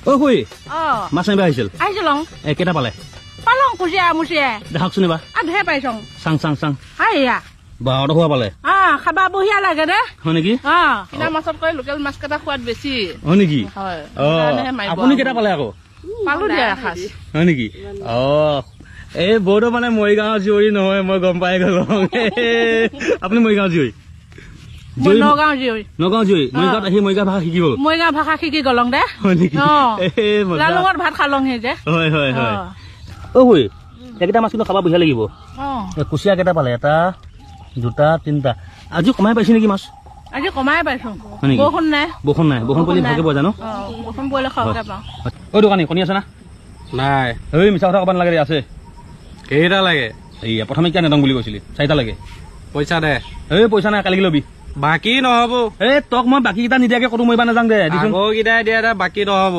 ও কই মাছ আনিব আহিছিল কেইটা পালে পালং কুচিয়া মুচিয়া দেখাকচোন এবাৰ আধে পাইছো চাং হাইয়া 12টা হোৱা পালে খাবা বঢ়িয়া লাগে দে হয় নেকি কিনা মাছতকৈ লোকেল মাছ কেইটা সোৱাদ বেছি হয় নেকি আপুনি কেইটা পালে আকৌ পালো দিয়া এসাঁজ হয় নেকি এই বৌটো মানে মৰিগাঁৱৰ জীয়ৰী নহয় মই গম পাই গলো আপুনি মৰিগাঁৱৰ জীয়ৰী নগাঁও জীয়ৰী মৰিগাঁৱত আহি মৰিগাঁও ভাষা শিকিব মৰিগাঁও ভাষা শিকি গলং দে হয় নেকি লগত ভাত খালং হে যে হয় অ ঐ এইকেইটা মাছ কিন্তু খাব বঢ়িয়া লাগিব কুচিয়া কেইটা পালে এটা দুটা তিনিটা আজি কমাই পাইছে নেকি মাছ আজি কমাই পাইছো বৰষুণ নাই বৰষুণ পৰিলে ভালকে পোৱা জানো বৰষুণ পৰিলে খাওঁকে পাওঁ ঐ দোকানী কণী আছে না নাই এই মিছা কথা ক'ব নালাগে আছে কেইটা লাগে এইয়া প্ৰথমে কিয় নেদং বুলি কৈছিলি 4টা লাগে পইচা দে এই পইচা নাই কালিকে ল'বি বাকী নহব এই তোক মই বাকী কেইটা নিদিয়াকে ক'তো মৰিবা নাযাওঁ দে আগৰকেইটাই দিয়া দে বাকী নহব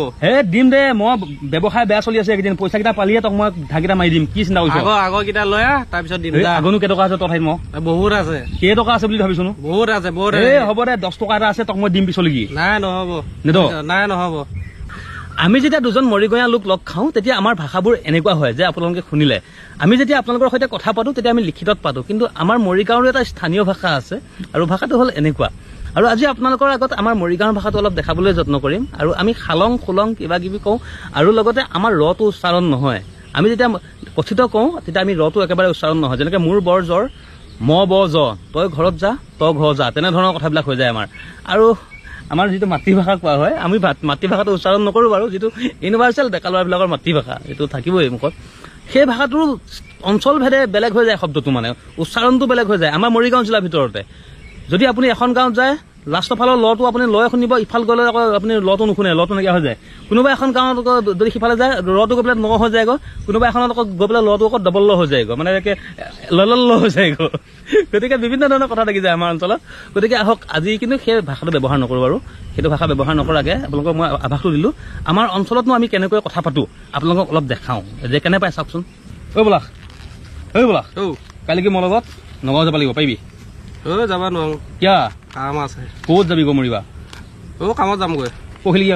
দিম দে মই ব্যৱসায় বেয়া চলি আছে এইকেইদিন পইচা কেইটা পালিয়ে তোক মই ঢাকিটা মাৰি দিম কি চিন্তা কৰিছ আগৰকেইটা লৈ আহ তাৰপিছত দিম আগনো কেইটকা আছে তোৰ ঠাইত মই বহুত আছে কেইটকা আছে বুলি ভাবিছো বহুত আছে হ'ব দে 10 টকা এটা আছে তোক মই দিম পিছলৈকি নাই নহব নাই নহব আমি যেতিয়া দুজন মৰিগঞা লোক লগ খাওঁ তেতিয়া আমাৰ ভাষাবোৰ এনেকুৱা হয় যে আপোনালোকে শুনিলে আমি যেতিয়া আপোনালোকৰ সৈতে কথা পাতো তেতিয়া আমি লিখিতত পাতো কিন্তু আমাৰ মৰিগাঁৱৰ এটা স্থানীয় ভাষা আছে আৰু ভাষাটো হ'ল এনেকুৱা আৰু আজি আপোনালোকৰ আগত আমাৰ মৰিগাঁৱৰ ভাষাটো অলপ দেখাবলৈ যত্ন কৰিম আৰু আমি খালং খুলং কিবা কিবি কওঁ আৰু লগতে আমাৰ ৰটো উচ্চাৰণ নহয় আমি যেতিয়া কথিত কওঁ তেতিয়া আমি ৰটো একেবাৰে উচ্চাৰণ নহয় যেনেকৈ মোৰ বৰ জ্বৰ ম ব জ তই ঘৰত যা তই ঘৰ যা তেনেধৰণৰ কথাবিলাক হৈ যায় আৰু আমাৰ যিটো মাতৃভাষা কোৱা হয় আমি মাতৃভাষাটো উচ্চাৰণ নকৰোঁ বাৰু যিটো ইউনিভাৰ্চেল ডেকা ল'ৰাবিলাকৰ মাতৃভাষা এইটো থাকিবই মুখত সেই ভাষাটোৰ অঞ্চল ভেদে বেলেগ হৈ যায় শব্দটো মানে উচ্চাৰণটো বেলেগ হৈ যায় আমাৰ মৰিগাঁও জিলাৰ ভিতৰতে যদি আপুনি এখন গাঁৱত যায় লাষ্টৰ ফালৰ লটো আপুনি লয় শুনিব ইফাল গ'লে আকৌ আপুনি লটো নুশুনে লটো নাইকিয়া হৈ যায় কোনোবা এখন গাঁৱত যদি সিফালে যায় ৰটো গৈ পেলাই ন হৈ যায়গৈ কোনোবা এখনত আকৌ গৈ পেলাই লটো আকৌ ডবল ল হৈ যায়গৈ মানে একে ল হৈ যায়গৈ গতিকে বিভিন্ন ধৰণৰ কথা থাকি যায় আমাৰ অঞ্চলত গতিকে আহক আজি কিন্তু সেই ভাষাটো ব্যৱহাৰ নকৰোঁ বাৰু সেইটো ভাষা ব্যৱহাৰ নকৰাকৈ আপোনালোকক মই আভাসটো দিলোঁ আমাৰ অঞ্চলতনো আমি কেনেকৈ কথা পাতোঁ আপোনালোকক অলপ দেখাওঁ যে কেনে পাই চাওকচোন বোলা কালি কি মোৰ লগত নগাঁও যাব লাগিব পাৰিবি যাব নোৱাৰো কিয় কাম আছে ক'ত যাবি গো মৰিবা কামত যামগৈ পঢ়িলি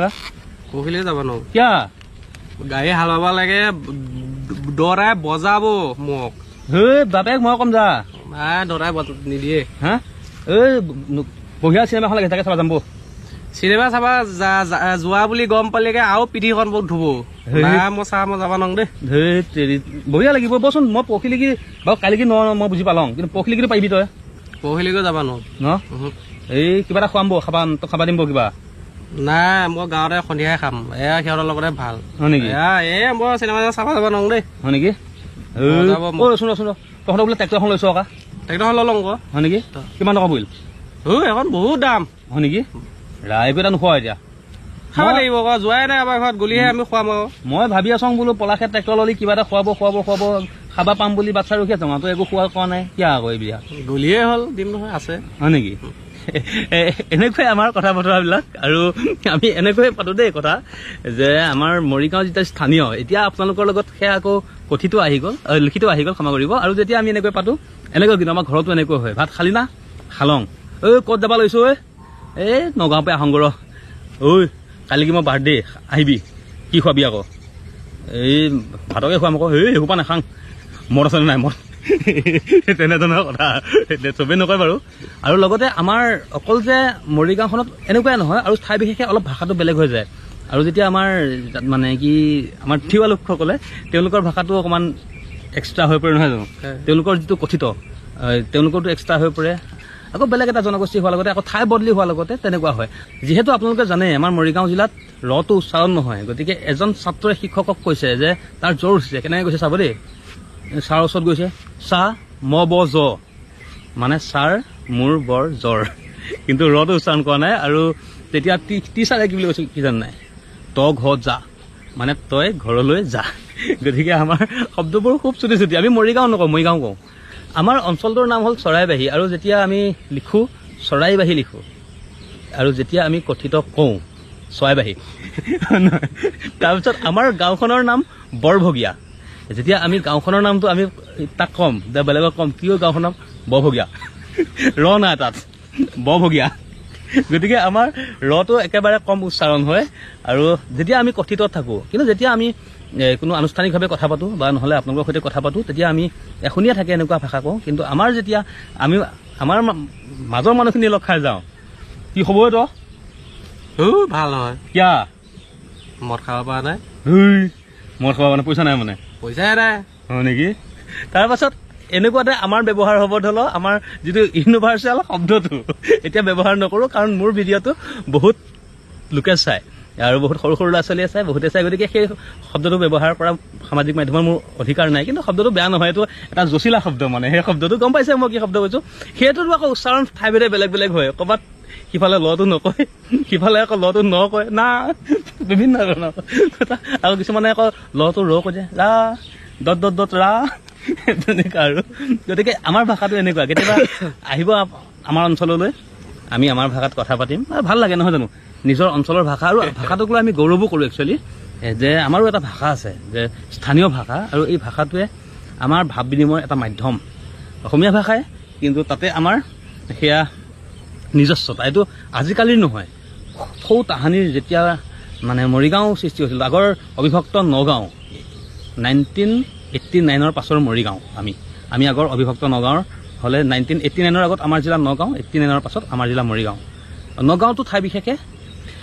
পঢ়িলে যাব নোৱাৰো কিয় গাড়ী হাল বাব লাগে দৰাই বজাব মোক বাপেক মই কম যা দৰাই নিদিয়ে হা এই বঢ়িয়া চিনেমা এখন লাগে তাকে চাব যাম বৌ চিনেমা চাবা যোৱা বুলি গম পালেগে আৰু পিঠিখন বহুত ধুব মই যাব নোৱাৰো দেই বঢ়িয়া লাগিব বচোন মই পঢ়িলি কি বাৰু কালি কি মই বুজি পালং কিন্তু পঢ়িলি কিন্তু পাৰিবি তই পঢ়িলেগৈ যাব নোৱাৰো ন এই কিবা এটা খুৱাম বৌ খাবা দিম বৌ কিবা নাই মই গাঁৱতে সন্ধিয়াই খাম এয়া সিহঁতৰ লগতে ভাল হয় নেকি মই চিনেমা চাব যাব নোৱাৰো দেই হয় নেকি ৰচোন তহঁতৰ বোলে ট্ৰেক্টৰ এখন লৈছ আকৌ ট্ৰেক্টৰখন লৈ লওঁ আকৌ হয় নেকি কিমান টকা পৰিল এখন বহুত দাম হয় নেকি ৰাইকো এটা নোখোৱা এতিয়া খাব লাগিব আকৌ যোৱাই নাই আমাৰ ঘৰত গলিহে আমি খুৱাম আকৌ মই ভাবি আছো বোলো পলাশে ট্ৰেক্টৰ ললি কিবা এটা খুৱাব খাবা পাম বুলি বাচ্ছা ৰখি আছে মাতো একো খোৱা কোৱা নাই কিয় আকৌ এইবিলাক গলিয়ে হ'ল দিম নহয় আছে হয় নেকি এনেকৈ আমাৰ কথা বতৰাবিলাক আৰু আমি এনেকৈ পাতো দেই কথা যে আমাৰ মৰিগাঁও যেতিয়া স্থানীয় এতিয়া আপোনালোকৰ লগত সেয়া আকৌ কথিত আহি গ'ল লিখিত আহি গ'ল ক্ষমা কৰিব আৰু যেতিয়া আমি এনেকৈ পাতো এনেকৈ কিন্তু আমাৰ ঘৰতো এনেকৈ হয় ভাত খালি না খালং ক'ত যাব লৈছো এই নগাঁৱৰ পৰা আহংগৰ কালি কি মই বাৰ্থডে আহিবি কি খুৱাবি আকৌ এই ভাতকে খুৱাম আকৌ সেইবোৰ পৰা নাখাং মদ আছে নাই মদ তেনেধৰণৰ কথা চবেই নকয় বাৰু আৰু লগতে আমাৰ অকল যে মৰিগাঁওখনত এনেকুৱাই নহয় আৰু ঠাই বিশেষে অলপ ভাষাটো বেলেগ হৈ যায় আৰু যেতিয়া আমাৰ মানে কি আমাৰ থিয় লোকসকলে তেওঁলোকৰ ভাষাটো অকণমান এক্সট্ৰা হৈ পৰে নহয় জানো তেওঁলোকৰ যিটো কথিত তেওঁলোকৰটো এক্সট্ৰা হৈ পৰে আকৌ বেলেগ এটা জনগোষ্ঠী হোৱাৰ লগতে আকৌ ঠাই বদলি হোৱাৰ লগতে তেনেকুৱা হয় যিহেতু আপোনালোকে জানে আমাৰ মৰিগাঁও জিলাত ৰটো উচ্চাৰণ নহয় গতিকে এজন ছাত্ৰই শিক্ষকক কৈছে যে তাৰ জ্বৰ উঠিছে কেনেকৈ কৈছে চাব দেই ছাৰ ওচৰত গৈছে চা ম ব জ মানে ছাৰ মোৰ বৰ জ্বৰ কিন্তু ৰটো উচ্চাৰণ কৰা নাই আৰু তেতিয়া টিচাৰে কি বুলি কৈছে কি জান নাই তই ঘৰত যা মানে তই ঘৰলৈ যা গতিকে আমাৰ শব্দবোৰ খুব চুটি চুটি আমি মৰিগাঁও নকওঁ মৰিগাঁও কওঁ আমাৰ অঞ্চলটোৰ নাম হ'ল চৰাইবাহী আৰু যেতিয়া আমি লিখোঁ চৰাইবাহী লিখোঁ আৰু যেতিয়া আমি কথিত কওঁ চৰাইবাহী তাৰপিছত আমাৰ গাঁওখনৰ নাম বৰভগীয়া যেতিয়া আমি গাঁওখনৰ নামটো আমি তাক ক'ম বেলেগক ক'ম কিয় গাঁওখনৰ নাম বৰভগীয়া ৰ নাই তাত বৰভগীয়া গতিকে আমাৰ ৰটো একেবাৰে কম উচ্চাৰণ হয় আৰু যেতিয়া আমি কথিতত থাকোঁ কিন্তু যেতিয়া আমি কোনো আনুষ্ঠানিকভাৱে কথা পাতোঁ বা নহ'লে আপোনালোকৰ সৈতে কথা পাতোঁ তেতিয়া আমি এখনীয়া থাকে এনেকুৱা ভাষা কওঁ কিন্তু আমাৰ যেতিয়া আমি আমাৰ মাজৰ মানুহখিনি লগ খাই যাওঁ কি হ'ব তো ভাল হয় কিয়া মদ খাব পৰা নাই মদ খোৱা মানে পইচা নাই মানে পইচাই নাই হয় নেকি তাৰপাছত এনেকুৱাতে আমাৰ ব্যৱহাৰ হ'ব ধৰি লওক আমাৰ যিটো ইউনিভাৰ্চেল শব্দটো এতিয়া ব্যৱহাৰ নকৰোঁ কাৰণ মোৰ ভিডিঅ'টো বহুত লোকে চায় আৰু বহুত সৰু সৰু ল'ৰা ছোৱালীয়ে চায় বহুতে চায় গতিকে সেই শব্দটো ব্যৱহাৰ কৰা সামাজিক মাধ্যমৰ মোৰ অধিকাৰ নাই কিন্তু শব্দটো বেয়া নহয় এইটো এটা জচিলা শব্দ মানে সেই শব্দটো গম পাইছে মই কি শব্দ কৈছোঁ সেইটোতো আকৌ উচ্চাৰণ ঠাইভেদে বেলেগ বেলেগ হয় ক'ৰবাত সিফালে লটো নকয় সিফালে আকৌ লটো নকয় না বিভিন্ন ধৰণৰ কথা আৰু কিছুমানে আকৌ লটো ৰ কৈ যায় ৰা দত দত দত ৰা তেনেকুৱা আৰু গতিকে আমাৰ ভাষাটো এনেকুৱা কেতিয়াবা আহিব আমাৰ অঞ্চললৈ আমি আমাৰ ভাষাত কথা পাতিম ভাল লাগে নহয় জানো নিজৰ অঞ্চলৰ ভাষা আৰু ভাষাটোক লৈ আমি গৌৰৱো কৰোঁ একচুৱেলি যে আমাৰো এটা ভাষা আছে যে স্থানীয় ভাষা আৰু এই ভাষাটোৱে আমাৰ ভাৱ বিনিময়ৰ এটা মাধ্যম অসমীয়া ভাষাই কিন্তু তাতে আমাৰ সেয়া নিজস্বতা এইটো আজিকালিৰ নহয় সৌ তাহানিৰ যেতিয়া মানে মৰিগাঁও সৃষ্টি হৈছিল আগৰ অবিভক্ত নগাঁও 1989 পাছৰ মৰিগাঁও আমি আগৰ অবিভক্ত নগাঁৱৰ হ'লে 1989 আগত আমাৰ জিলা নগাঁও 89 পাছত আমাৰ জিলা মৰিগাঁও নগাঁওটো ঠাই বিশেষে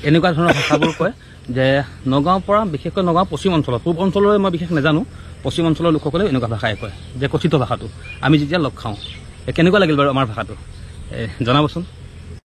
এনেকুৱা ধৰণৰ ভাষাবোৰ কয় যে নগাঁৱৰ পৰা বিশেষকৈ নগাঁও পশ্চিম অঞ্চলত পূব অঞ্চললৈ মই বিশেষ নাজানো পশ্চিম অঞ্চলৰ লোকসকলে এনেকুৱা ভাষাই কয় যে কথিত ভাষাটো আমি যেতিয়া লগ খাওঁ কেনেকুৱা লাগিল বাৰু আমাৰ ভাষাটো জনাবচোন